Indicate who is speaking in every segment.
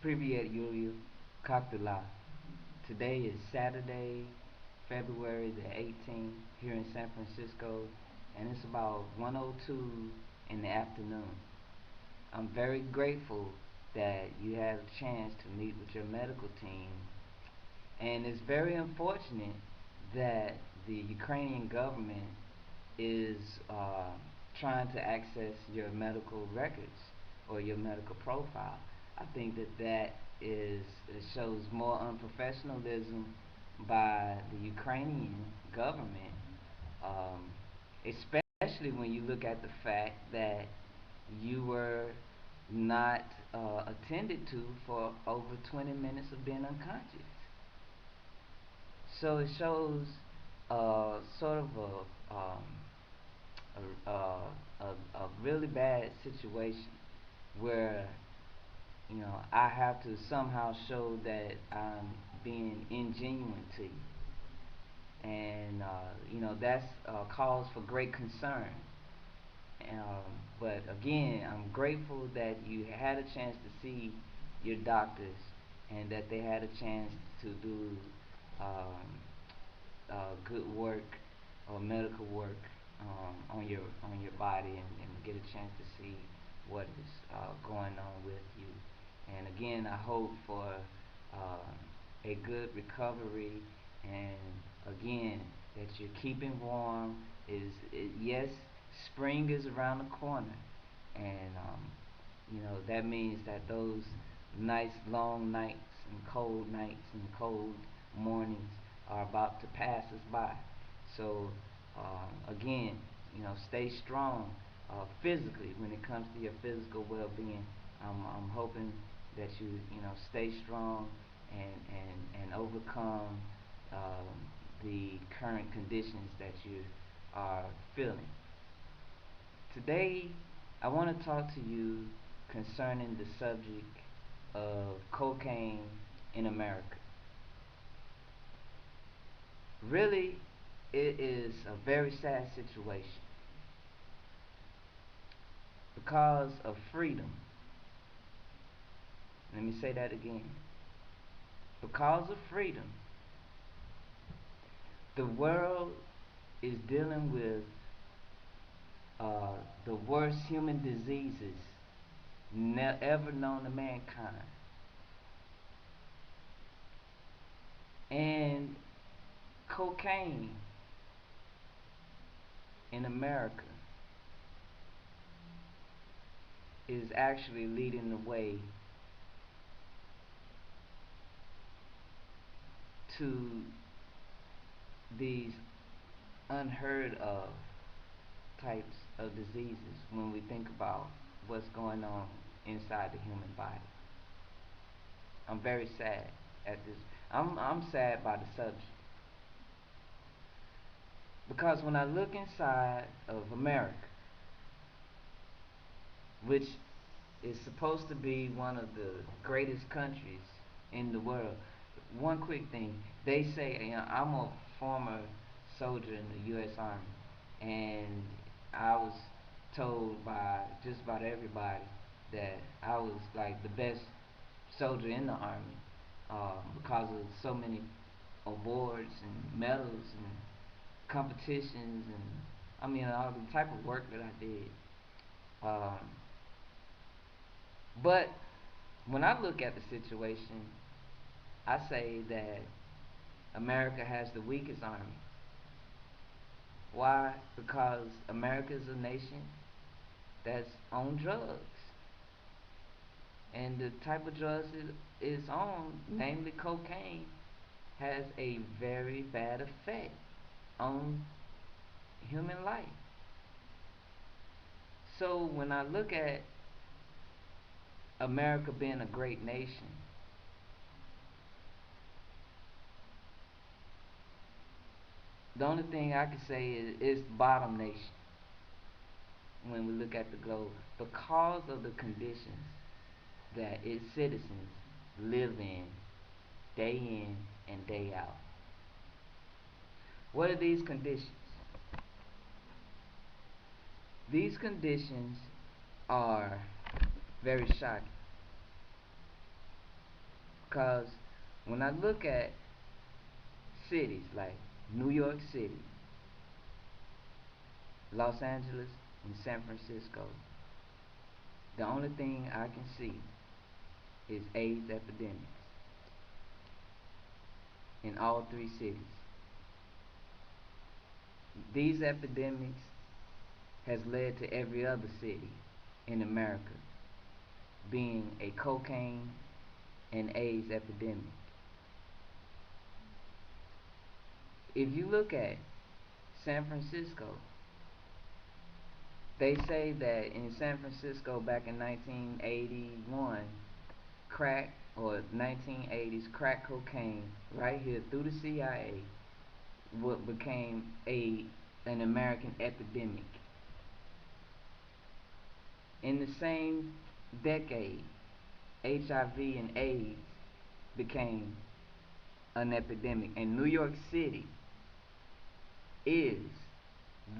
Speaker 1: Привет, Yulia. Как дела? Today is Saturday, February the 18th, here in San Francisco, and it's about 1:02 in the afternoon. I'm very grateful that you had a chance to meet with your medical team, and it's very unfortunate that the Ukrainian government is trying to access your medical records or your medical profile. I think that it shows more unprofessionalism by the Ukrainian government, um, especially when you look at the fact that you were not attended to for over 20 minutes of being unconscious. So it shows sort of a really bad situation where I have to somehow show that I'm being ingenuine to you, and that's cause for great concern. But again, I'm grateful that you had a chance to see your doctors and that they had a chance to do um, good work or medical work on your body and get a chance to see what is going on with you. And again, I hope for a good recovery. And again, that you're keeping warm. Yes, spring is around the corner, and that means that those nice long nights and cold nights and cold mornings are about to pass us by. So again, stay strong physically when it comes to your physical well-being. I'm hoping that you stay strong and overcome the current conditions that you are feeling. Today, I want to talk to you concerning the subject of cocaine in America. Really, it is a very sad situation because of freedom. Let me say that again. Because of freedom, the world is dealing with the worst human diseases ever known to mankind. And cocaine in America is actually leading the way to these unheard of types of diseases when we think about what's going on inside the human body. I'm very sad at this. I'm sad by the subject because when I look inside of America, which is supposed to be one of the greatest countries in the world. One quick thing, they say, I'm a former soldier in the U.S. Army, and I was told by just about everybody that I was like the best soldier in the Army because of so many awards and medals and competitions and all the type of work that I did. Um, but when I look at the situation, I say that America has the weakest army. Why? Because America is a nation that's on drugs. And the type of drugs it is on, namely cocaine, has a very bad effect on human life. So when I look at America being a great nation, the only thing I can say is it's the bottom nation when we look at the globe because of the conditions that its citizens live in and day out. What are these conditions? These conditions are very shocking. Because when I look at cities like New York City, Los Angeles, and San Francisco, the only thing I can see is AIDS epidemics in all three cities. These epidemics has led to every other city in America being a cocaine and AIDS epidemic. If you look at San Francisco, they say that in San Francisco back in 1981, crack or 1980s crack cocaine right here through the CIA what became a an American epidemic. In the same decade, HIV and AIDS became an epidemic, and New York City is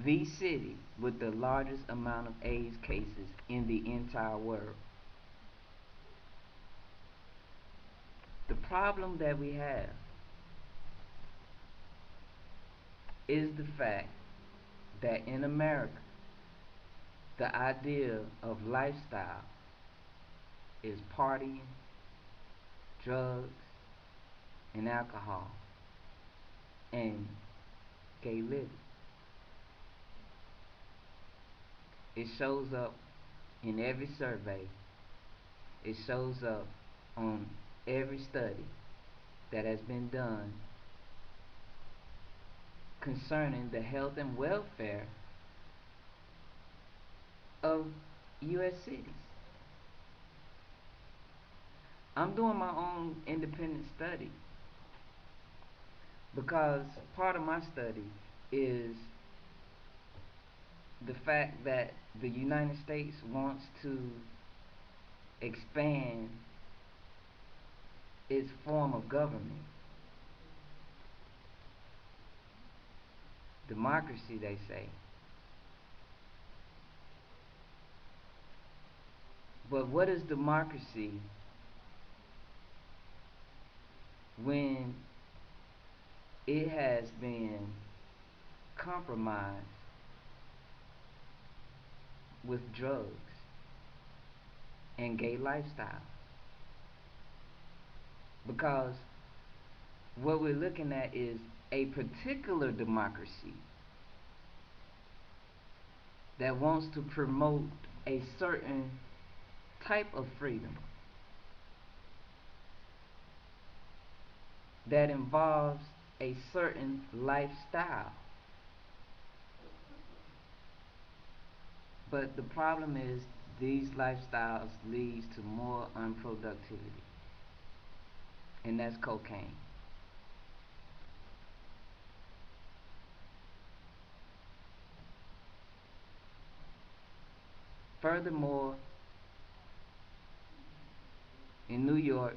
Speaker 1: the city with the largest amount of AIDS cases in the entire world. The problem that we have is the fact that in America, the idea of lifestyle is partying, drugs, and alcohol, and gay living. It shows up in every survey. It shows up on every study that has been done concerning the health and welfare of U.S. cities. I'm doing my own independent study because part of my study is the fact that the United States wants to expand its form of government. Democracy, they say. But what is democracy when it has been compromised with drugs and gay lifestyle? Because what we're looking at is a particular democracy that wants to promote a certain type of freedom that involves a certain lifestyle. But the problem is these lifestyles leads to more unproductivity, and that's cocaine. Furthermore, in New York,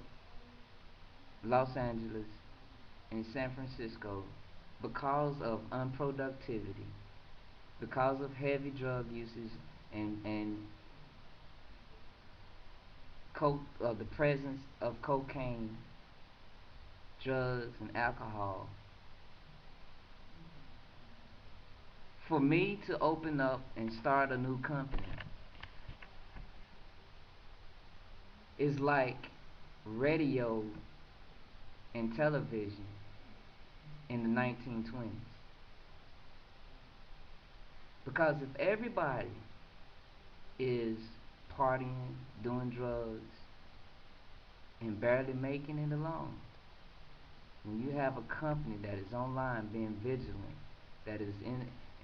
Speaker 1: Los Angeles, and San Francisco, because of unproductivity, because of heavy drug usage and the presence of cocaine, drugs, and alcohol, for me to open up and start a new company is like radio and television in the 1920s. Because if everybody is partying, doing drugs, and barely making it along, when you have a company that is online being vigilant, that is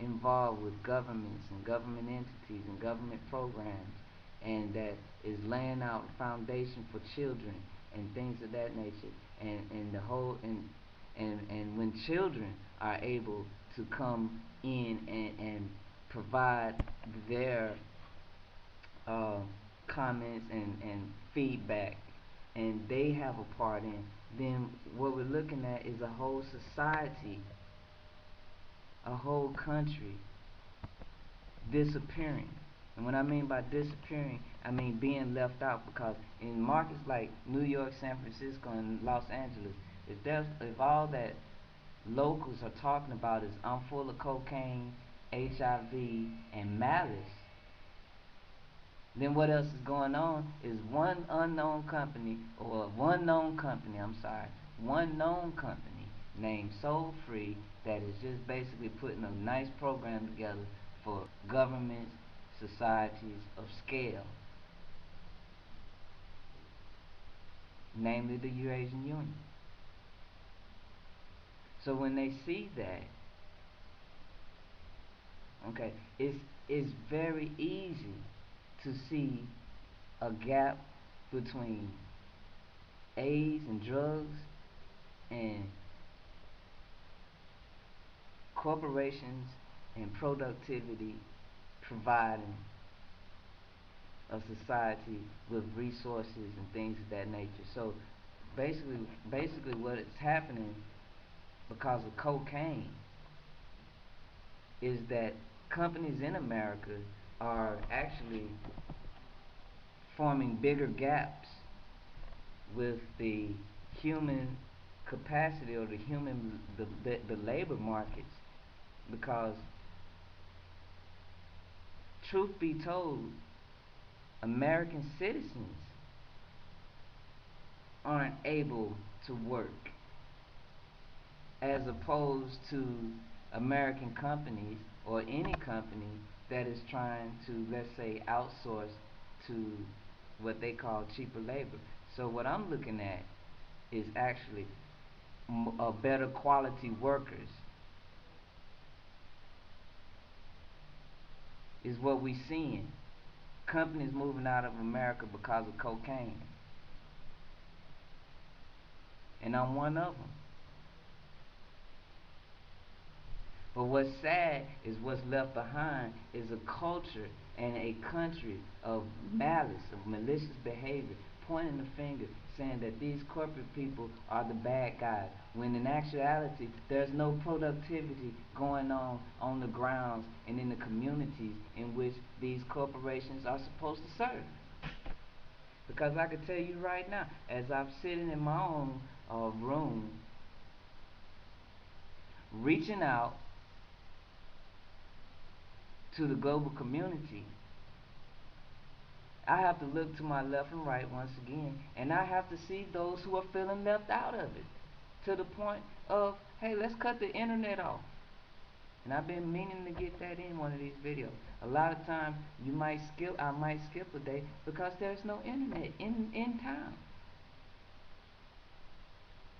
Speaker 1: involved with governments and government entities and government programs, and that is laying out a foundation for children and things of that nature, and the whole and when children are able to come in and provide their uh, comments and feedback, and they have a part in, then what we're looking at is a whole society, a whole country disappearing And what I mean by disappearing, I mean being left out, because in markets like New York, San Francisco, and Los Angeles, if all that locals are talking about is I'm full of cocaine, HIV, and malice, then what else is going on is one unknown company, or one known company, I'm sorry, one known company named Soul Free, that is just basically putting a nice program together for governments, societies of scale, namely the Eurasian Union. So when they see that, okay, it's very easy to see a gap between AIDS and drugs and corporations and productivity providing a society with resources and things of that nature. So basically basically what is happening because of cocaine is that companies in America are actually forming bigger gaps with the human capacity, or the labor markets, because truth be told, American citizens aren't able to work, as opposed to American companies, or any company that is trying to, let's say, outsource to what they call cheaper labor. So what I'm looking at is actually better quality workers is what we seeing. Companies moving out of America because of cocaine, and I'm one of them. But what's sad is what's left behind is a culture and a country of malice, of malicious behavior, pointing the finger, saying that these corporate people are the bad guys, when in actuality there's no productivity going on the grounds and in the communities in which these corporations are supposed to serve. Because I can tell you right now, as I'm sitting in my own room, reaching out to the global community, I have to look to my left and right once again, and I have to see those who are feeling left out of it, to the point of, hey, let's cut the internet off. And I've been meaning to get that in one of these videos. A lot of times I might skip a day because there's no internet in town.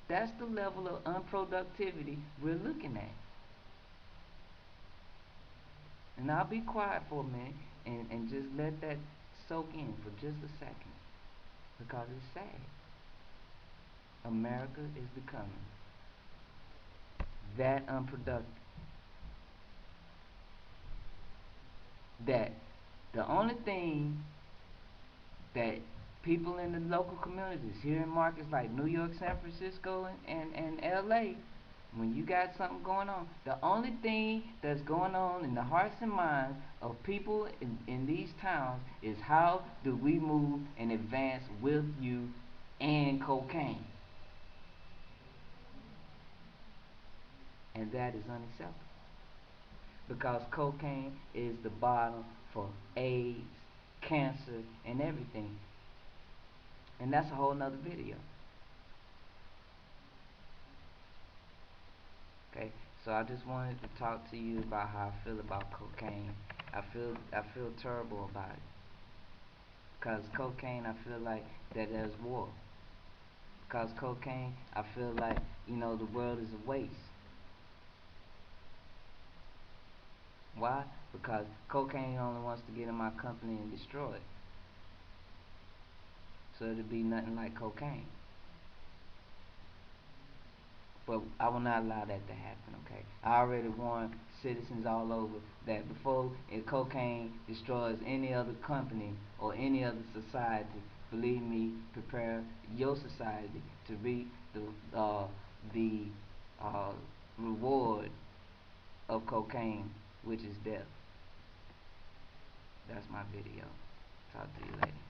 Speaker 1: That's the level of unproductivity we're looking at. And I'll be quiet for a minute and just let that soak in for just a second, because it's sad. America is becoming that unproductive that the only thing that people in the local communities here in markets like New York, San Francisco, and LA, when you got something going on, the only thing that's going on in the hearts and minds of people in these towns is, how do we move and advance with you and cocaine? And that is unacceptable, because cocaine is the bottom for AIDS, cancer, and everything. And that's a whole nother video. Okay, so I just wanted to talk to you about how I feel about cocaine. I feel terrible about it, because cocaine, I feel like that there's war. Because cocaine, I feel like, the world is a waste. Why? Because cocaine only wants to get in my company and destroy it. So it'll be nothing like cocaine. But I will not allow that to happen, okay? I already warned citizens all over that before cocaine destroys any other company or any other society, believe me, prepare your society to reap the uh, reward of cocaine, which is death. That's my video. Talk to you later.